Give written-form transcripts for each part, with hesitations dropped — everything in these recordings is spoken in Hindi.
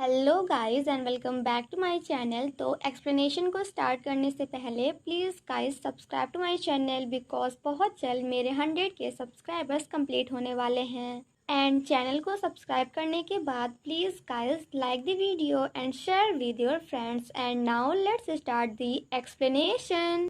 Hello guys and welcome back to my channel. तो एक्सप्लेनेशन को स्टार्ट करने से पहले please guys subscribe to my channel because बहुत जल्द मेरे 100 के सब्सक्राइबर्स कंप्लीट होने वाले हैं। एंड चैनल को सब्सक्राइब करने के बाद please guys like the video and share with your friends. And now let's start the explanation.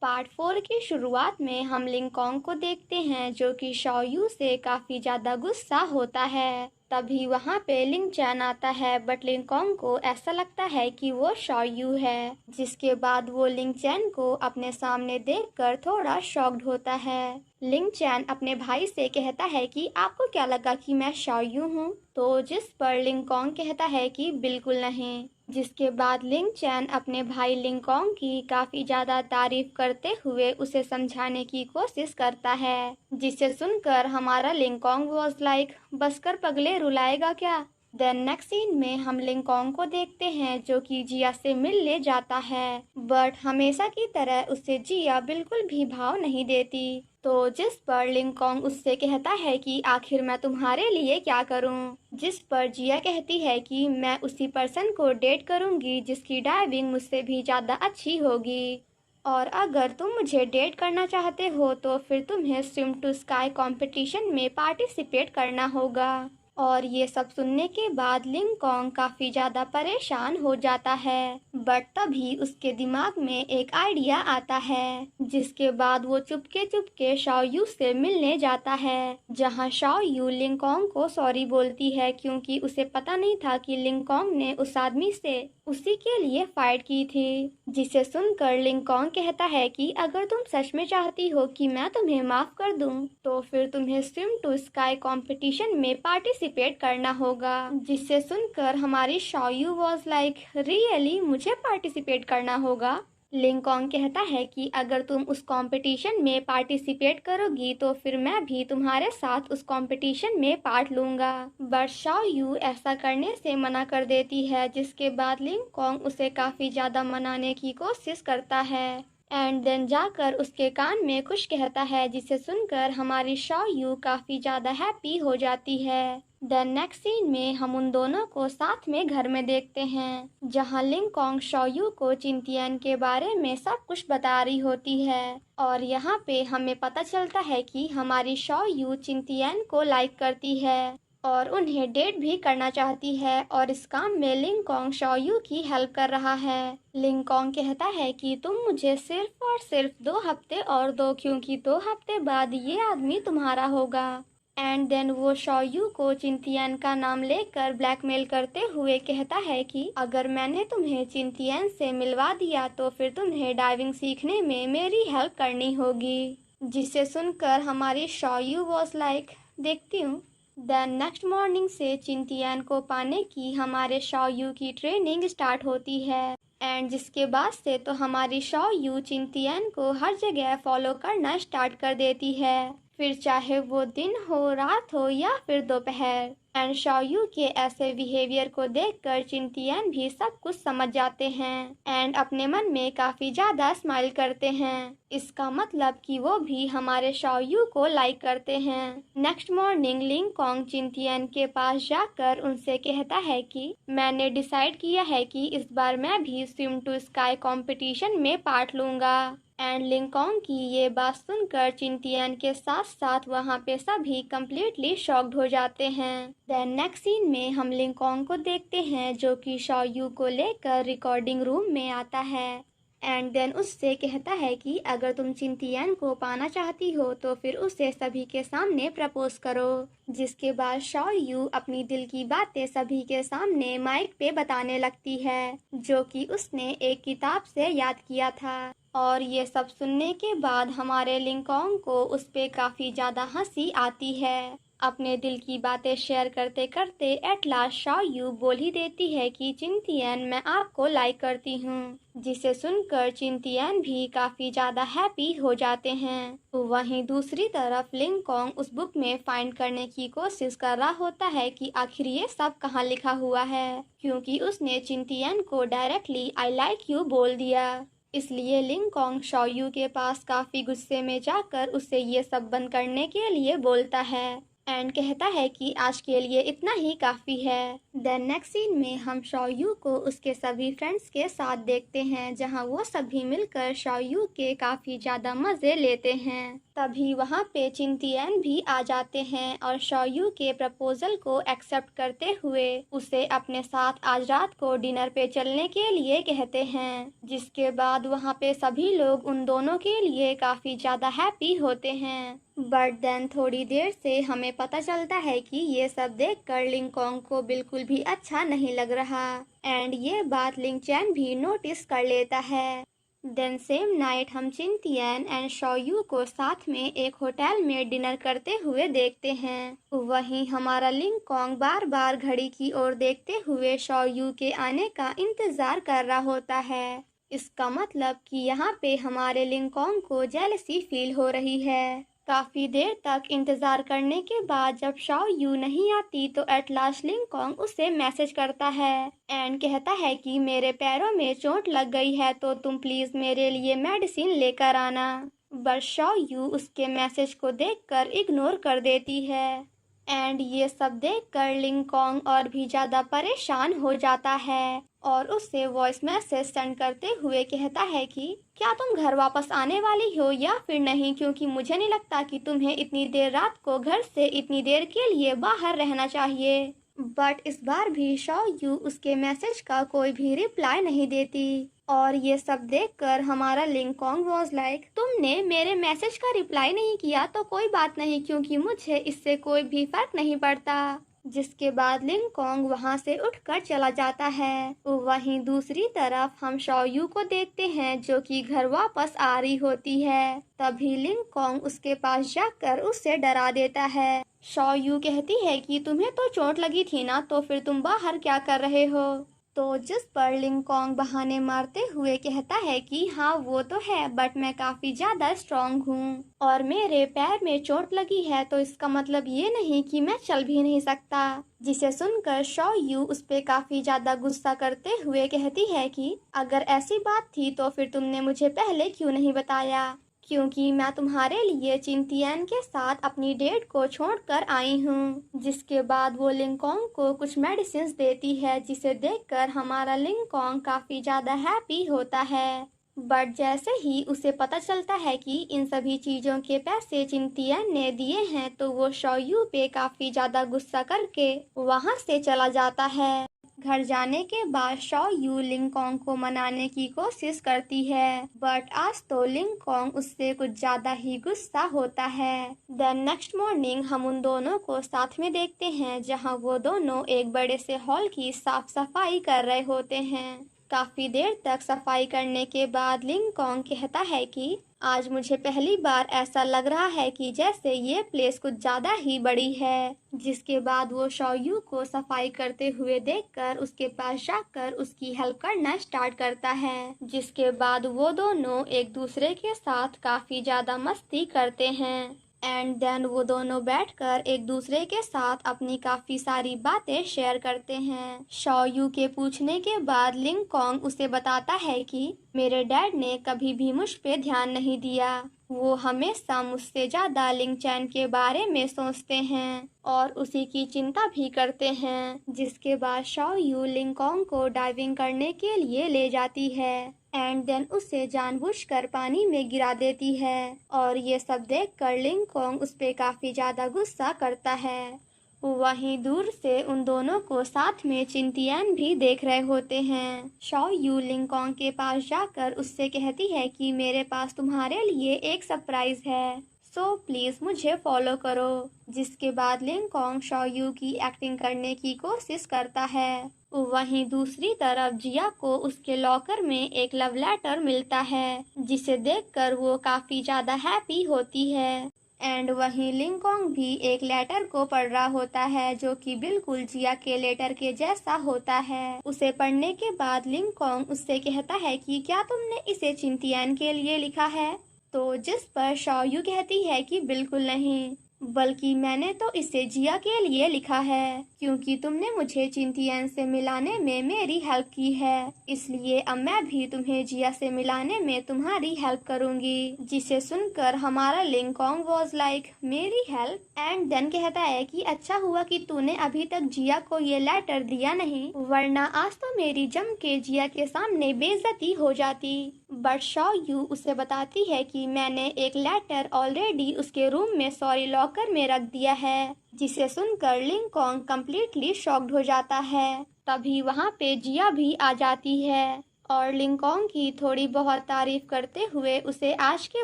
Part 4 की शुरुआत में हम लिंकॉन्ग को देखते हैं जो कि शॉयू से काफ़ी ज़्यादा गुस्सा होता है। तभी वहाँ पे लिंग चैन आता है बट लिंकॉन्ग को ऐसा लगता है कि वो शॉयू है, जिसके बाद वो लिंग चैन को अपने सामने देखकर थोड़ा शॉक्ड होता है। लिंग चैन अपने भाई से कहता है कि आपको क्या लगा कि मैं शॉयू हूँ, तो जिस पर लिंकॉन्ग कहता है कि बिल्कुल नहीं। जिसके बाद लिंग चैन अपने भाई लिंकॉन्ग की काफ़ी ज़्यादा तारीफ करते हुए उसे समझाने की कोशिश करता है, जिसे सुनकर हमारा लिंकॉन्ग वॉज लाइक बस कर पगले रुलाएगा क्या। देन नेक्स्ट सीन में हम लिंकॉन्ग को देखते हैं जो कि जिया से मिलने जाता है बट हमेशा की तरह उसे जिया बिल्कुल भी भाव नहीं देती। तो जिस पर लिंकॉन्ग उससे कहता है कि आखिर मैं तुम्हारे लिए क्या करूं, जिस पर जिया कहती है कि मैं उसी पर्सन को डेट करूंगी जिसकी डाइविंग मुझसे भी ज़्यादा अच्छी होगी, और अगर तुम मुझे डेट करना चाहते हो तो फिर तुम्हें स्विम टू स्काई कंपटीशन में पार्टिसिपेट करना होगा। और ये सब सुनने के बाद लिंकॉन्ग काफ़ी ज़्यादा परेशान हो जाता है बट तभी उसके दिमाग में एक आइडिया आता है, जिसके बाद वो चुपके चुपके शॉयू से मिलने जाता है, जहाँ शॉयू लिंकॉन्ग को सॉरी बोलती है क्योंकि उसे पता नहीं था कि लिंकॉन्ग ने उस आदमी से उसी के लिए फाइट की थी। जिसे सुनकर लिंकॉन्ग कहता है कि अगर तुम सच में चाहती हो कि मैं तुम्हें माफ़ कर दूं तो फिर तुम्हें स्विम टू स्काई कंपटीशन में पार्टिसिपेट करना होगा। जिसे सुनकर हमारी शॉयू वॉज लाइक रियली मुझे पार्टिसिपेट करना होगा। लिंकॉन्ग कहता है कि अगर तुम उस कंपटीशन में पार्टिसिपेट करोगी तो फिर मैं भी तुम्हारे साथ उस कंपटीशन में पार्ट लूँगा, बट शॉयू ऐसा करने से मना कर देती है। जिसके बाद लिंकॉन्ग उसे काफ़ी ज़्यादा मनाने की कोशिश करता है एंड देन जाकर उसके कान में कुछ कहता है, जिसे सुनकर हमारी शॉयू काफ़ी ज़्यादा हैप्पी हो जाती है। देन नेक्स्ट सीन में हम उन दोनों को साथ में घर में देखते हैं, जहां लिंकॉन्ग शॉयू को चिंतियन के बारे में सब कुछ बता रही होती है, और यहाँ पे हमें पता चलता है कि हमारी शॉयू चिंतियन को लाइक करती है और उन्हें डेट भी करना चाहती है, और इस काम में लिंकॉन्ग शॉयू की हेल्प कर रहा है। लिंकॉन्ग कहता है कि तुम मुझे सिर्फ और सिर्फ 2 हफ्ते और दो, क्योंकि 2 हफ्ते बाद ये आदमी तुम्हारा होगा। एंड देन वो शॉयू को चिंतियन का नाम लेकर ब्लैकमेल करते हुए कहता है कि अगर मैंने तुम्हें चिंतियन से मिलवा दिया तो फिर तुम्हें डाइविंग सीखने में मेरी हेल्प करनी होगी। जिसे सुनकर हमारी शॉयू वॉज लाइक देखती हूँ। देन नेक्स्ट मॉर्निंग से चिंतियन को पाने की हमारे शॉयू की ट्रेनिंग स्टार्ट होती है एंड जिसके बाद से तो हमारी शॉयू चिंतियन को हर जगह फॉलो करना स्टार्ट कर देती है, फिर चाहे वो दिन हो, रात हो या फिर दोपहर। एंड शॉयू के ऐसे बिहेवियर को देखकर चिंतियन भी सब कुछ समझ जाते हैं एंड अपने मन में काफ़ी ज़्यादा स्माइल करते हैं। इसका मतलब कि वो भी हमारे शॉयू को लाइक करते हैं। नेक्स्ट मॉर्निंग लिंकॉन्ग चिंतियन के पास जाकर उनसे कहता है कि मैंने डिसाइड किया है कि इस बार मैं भी स्विम टू स्काई कंपटीशन में पार्ट लूँगा। एंड लिंकॉन्ग की ये बात सुनकर चिंतियन के साथ साथ वहाँ पे सभी कम्प्लीटली शॉक्ड हो जाते हैं। देन नेक्स्ट सीन में हम लिंकॉन्ग को देखते हैं जो कि शॉयू को लेकर रिकॉर्डिंग रूम में आता है एंड देन उससे कहता है कि अगर तुम चिंतियन को पाना चाहती हो तो फिर उसे सभी के सामने प्रपोज करो। जिसके बाद शॉयू अपनी दिल की बातें सभी के सामने माइक पे बताने लगती है, जो कि उसने एक किताब से याद किया था। और ये सब सुनने के बाद हमारे लिंकॉन्ग को उस पे काफ़ी ज़्यादा हंसी आती है अपने दिल की बातें शेयर करते करते एट लास्ट शाओयू बोल ही देती है कि चिंतियान मैं आपको लाइक करती हूँ, जिसे सुनकर चिंतियान भी काफी ज्यादा हैप्पी हो जाते हैं। वहीं दूसरी तरफ लिंकॉन्ग उस बुक में फाइंड करने की कोशिश कर रहा होता है कि आखिर ये सब कहाँ लिखा हुआ है, क्योंकि उसने चिंतियान को डायरेक्टली आई लाइक यू बोल दिया। इसलिए लिंकॉन्ग शाओयू के पास काफी गुस्से में जाकर उसे ये सब बंद करने के लिए बोलता है एंड कहता है कि आज के लिए इतना ही काफ़ी है। देन नेक्स्ट सीन में हम शाओयू को उसके सभी फ्रेंड्स के साथ देखते हैं, जहां वो सभी मिलकर शाओयू के काफ़ी ज़्यादा मज़े लेते हैं। तभी वहां पे चिंतियान भी आ जाते हैं और शाओयू के प्रपोजल को एक्सेप्ट करते हुए उसे अपने साथ आज रात को डिनर पे चलने के लिए कहते हैं, जिसके बाद वहां पे सभी लोग उन दोनों के लिए काफ़ी ज़्यादा हैप्पी होते हैं। बट देन थोड़ी देर से हमें पता चलता है कि ये सब देखकर लिंकॉन्ग को बिल्कुल भी अच्छा नहीं लग रहा एंड ये बात लिंगचैन भी नोटिस कर लेता है। देन सेम नाइट हम चिंतियान एंड शाओयू को साथ में एक होटल में डिनर करते हुए देखते हैं। वहीं हमारा लिंकॉन्ग बार बार घड़ी की ओर देखते हुए शाओयू के आने का इंतजार कर रहा होता है। इसका मतलब कि यहाँ पे हमारे लिंकॉन्ग को जेलसी फील हो रही है। काफी देर तक इंतजार करने के बाद जब शाओयू नहीं आती तो एट लास्ट लिंकॉन्ग उसे मैसेज करता है एंड कहता है कि मेरे पैरों में चोट लग गई है तो तुम प्लीज मेरे लिए मेडिसिन लेकर आना। बट शाओयू उसके मैसेज को देखकर इग्नोर कर देती है एंड ये सब देखकर लिंकॉन्ग और भी ज्यादा परेशान हो जाता है और उससे वॉइस मैसेज सेंड करते हुए कहता है कि क्या तुम घर वापस आने वाली हो या फिर नहीं, क्योंकि मुझे नहीं लगता कि तुम्हें इतनी देर रात को घर से इतनी देर के लिए बाहर रहना चाहिए। बट इस बार भी शाओयू उसके मैसेज का कोई भी रिप्लाई नहीं देती और ये सब देखकर हमारा लिंकॉन्ग वाज लाइक तुमने मेरे मैसेज का रिप्लाई नहीं किया तो कोई बात नहीं, क्योंकि मुझे इससे कोई भी फर्क नहीं पड़ता। जिसके बाद लिंकॉन्ग वहां से उठकर चला जाता है। वहीं दूसरी तरफ हम शाओयू को देखते हैं जो कि घर वापस आ रही होती है। तभी लिंकॉन्ग उसके पास जाकर उससे डरा देता है। शाओयू कहती है कि तुम्हें तो चोट लगी थी ना, तो फिर तुम बाहर क्या कर रहे हो। तो जिस पर लिंकॉन्ग बहाने मारते हुए कहता है कि हाँ वो तो है, बट मैं काफी ज्यादा स्ट्रांग हूँ और मेरे पैर में चोट लगी है तो इसका मतलब ये नहीं कि मैं चल भी नहीं सकता। जिसे सुनकर शाओयू उस पे काफी ज्यादा गुस्सा करते हुए कहती है कि अगर ऐसी बात थी तो फिर तुमने मुझे पहले क्यों नहीं बताया, क्योंकि मैं तुम्हारे लिए चिंतियान के साथ अपनी डेट को छोड़कर आई हूँ। जिसके बाद वो लिंकॉन्ग को कुछ मेडिसिन देती है, जिसे देखकर हमारा लिंकॉन्ग काफी ज्यादा हैप्पी होता है। बट जैसे ही उसे पता चलता है कि इन सभी चीजों के पैसे चिंतियान ने दिए हैं तो वो शाओयू पे काफी ज्यादा गुस्सा करके वहां से चला जाता है। घर जाने के बाद शाओयू लिंकॉन्ग को मनाने की कोशिश करती है, बट आज तो लिंकॉन्ग उससे कुछ ज्यादा ही गुस्सा होता है। देन नेक्स्ट मॉर्निंग हम उन दोनों को साथ में देखते हैं, जहां वो दोनों एक बड़े से हॉल की साफ सफाई कर रहे होते हैं। काफी देर तक सफाई करने के बाद लिंकॉन्ग कहता है कि आज मुझे पहली बार ऐसा लग रहा है कि जैसे ये प्लेस कुछ ज्यादा ही बड़ी है। जिसके बाद वो शाओयू को सफाई करते हुए देखकर उसके पास जाकर उसकी हेल्प करना स्टार्ट करता है। जिसके बाद वो दोनों एक दूसरे के साथ काफी ज्यादा मस्ती करते हैं एंड देन वो दोनों बैठकर एक दूसरे के साथ अपनी काफी सारी बातें शेयर करते हैं। शाओयू के पूछने के बाद लिंकॉन्ग उसे बताता है कि मेरे डैड ने कभी भी मुझ पे ध्यान नहीं दिया, वो हमेशा मुझसे ज्यादा लिंगचैन के बारे में सोचते हैं और उसी की चिंता भी करते हैं। जिसके बाद शाओयू लिंकॉन्ग को डाइविंग करने के लिए ले जाती है एंड देन उसे जानबूझकर पानी में गिरा देती है और ये सब देखकर लिंकॉन्ग उस पे काफी ज्यादा गुस्सा करता है। वहीं दूर से उन दोनों को साथ में चिंतियान भी देख रहे होते हैं। शाओयू लिंकॉन्ग के पास जाकर उससे कहती है कि मेरे पास तुम्हारे लिए एक सरप्राइज है, सो प्लीज मुझे फॉलो करो। जिसके बाद लिंकॉन्ग शाओयू की एक्टिंग करने की कोशिश करता है। वहीं दूसरी तरफ जिया को उसके लॉकर में एक लव लेटर मिलता है, जिसे देखकर वो काफी ज्यादा हैप्पी होती है एंड वहीं लिंकॉन्ग भी एक लेटर को पढ़ रहा होता है जो कि बिल्कुल जिया के लेटर के जैसा होता है। उसे पढ़ने के बाद लिंकॉन्ग उससे कहता है कि क्या तुमने इसे चिंतियान के लिए लिखा है? तो जिस पर शॉयू कहती है कि बिल्कुल नहीं, बल्कि मैंने तो इसे जिया के लिए लिखा है क्योंकि तुमने मुझे चिंतियान से मिलाने में मेरी हेल्प की है, इसलिए अब मैं भी तुम्हें जिया से मिलाने में तुम्हारी हेल्प करूंगी। जिसे सुनकर हमारा लिंकॉन्ग वॉज लाइक मेरी हेल्प, एंड देन कहता है कि अच्छा हुआ कि तूने अभी तक जिया को ये लेटर दिया नहीं, वरना आज तो मेरी जम के जिया के सामने बेइज्जती हो जाती। बट शॉयू उसे बताती है कि मैंने एक लेटर ऑलरेडी उसके रूम में सॉरी लॉकर में रख दिया है। जिसे सुनकर लिंकॉन्ग कम्प्लीटली शॉक्ड हो जाता है। तभी वहाँ पे जिया भी आ जाती है और लिंकॉन्ग की थोड़ी बहुत तारीफ करते हुए उसे आज के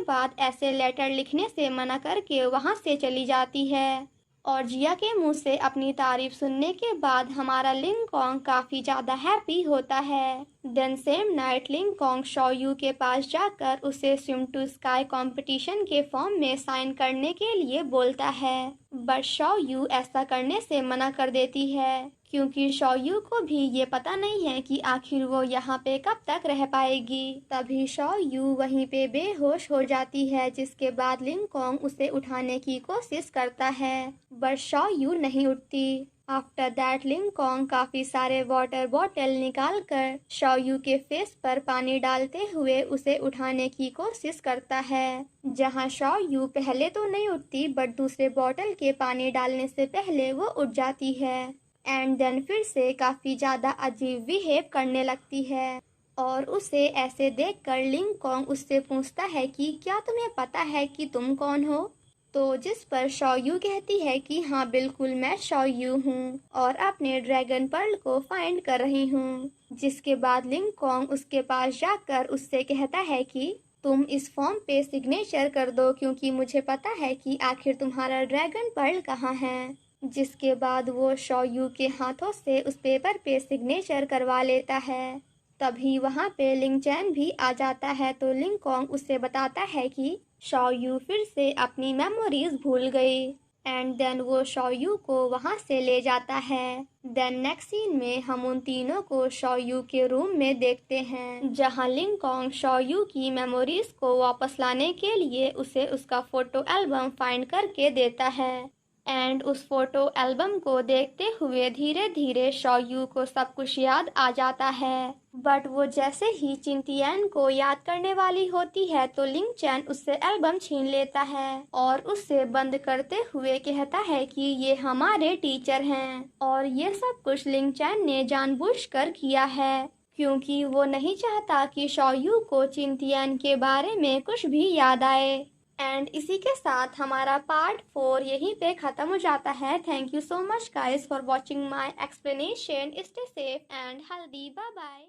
बाद ऐसे लेटर लिखने से मना करके वहाँ से चली जाती है। और जिया के मुंह से अपनी तारीफ सुनने के बाद हमारा लिंकॉन्ग काफी ज्यादा हैप्पी होता है। देन सेम नाइट लिंकॉन्ग शॉयू के पास जाकर उसे स्विम टू स्काई कंपटीशन के फॉर्म में साइन करने के लिए बोलता है, बट शॉयू ऐसा करने से मना कर देती है क्योंकि शॉयू को भी ये पता नहीं है कि आखिर वो यहाँ पे कब तक रह पाएगी। तभी शॉयू वहीं पे बेहोश हो जाती है, जिसके बाद लिंकॉन्ग उसे उठाने की कोशिश करता है, बट शॉयू नहीं उठती। आफ्टर दैट लिंकॉन्ग काफी सारे वाटर बॉटल निकाल कर शॉयू के फेस पर पानी डालते हुए उसे उठाने की कोशिश करता है, जहां शॉयू पहले तो नहीं उठती बट दूसरे बॉटल के पानी डालने से पहले वो उठ जाती है। एंड देन फिर से काफी ज्यादा अजीब बिहेव करने लगती है और उसे ऐसे देखकर लिंकॉन्ग उससे पूछता है कि क्या तुम्हें पता है कि तुम कौन हो? तो जिस पर शॉयू कहती है कि हाँ बिल्कुल मैं शॉयू हूँ और अपने ड्रैगन पर्ल को फाइंड कर रही हूँ। जिसके बाद लिंकॉन्ग उसके पास जाकर उससे कहता है कि तुम इस फॉर्म पे सिग्नेचर कर दो क्योंकि मुझे पता है कि आखिर तुम्हारा ड्रैगन पर्ल कहाँ है। जिसके बाद वो शॉयू के हाथों से उस पेपर पे सिग्नेचर करवा लेता है। तभी वहाँ पे लिंगचैन भी आ जाता है तो लिंकॉन्ग उससे बताता है कि शॉयू फिर से अपनी मेमोरीज भूल गई। एंड देन वो शॉयू को वहाँ से ले जाता है। देन नेक्स्ट सीन में हम उन तीनों को शॉयू के रूम में देखते हैं, जहाँ लिंकॉन्ग शॉयू की मेमोरीज को वापस लाने के लिए उसे उसका फोटो एल्बम फाइंड करके देता है। एंड उस फोटो एल्बम को देखते हुए धीरे धीरे शॉयू को सब कुछ याद आ जाता है, बट वो जैसे ही चिंतियान को याद करने वाली होती है तो लिंगचैन उससे एल्बम छीन लेता है और उससे बंद करते हुए कहता है कि ये हमारे टीचर हैं और ये सब कुछ लिंगचैन ने जानबूझकर किया है क्योंकि वो नहीं चाहता कि शॉयू को चिंतियान के बारे में कुछ भी याद आए। एंड इसी के साथ हमारा पार्ट 4 यहीं पे ख़त्म हो जाता है। Thank you so much guys for watching my explanation. Stay safe and healthy. Bye bye.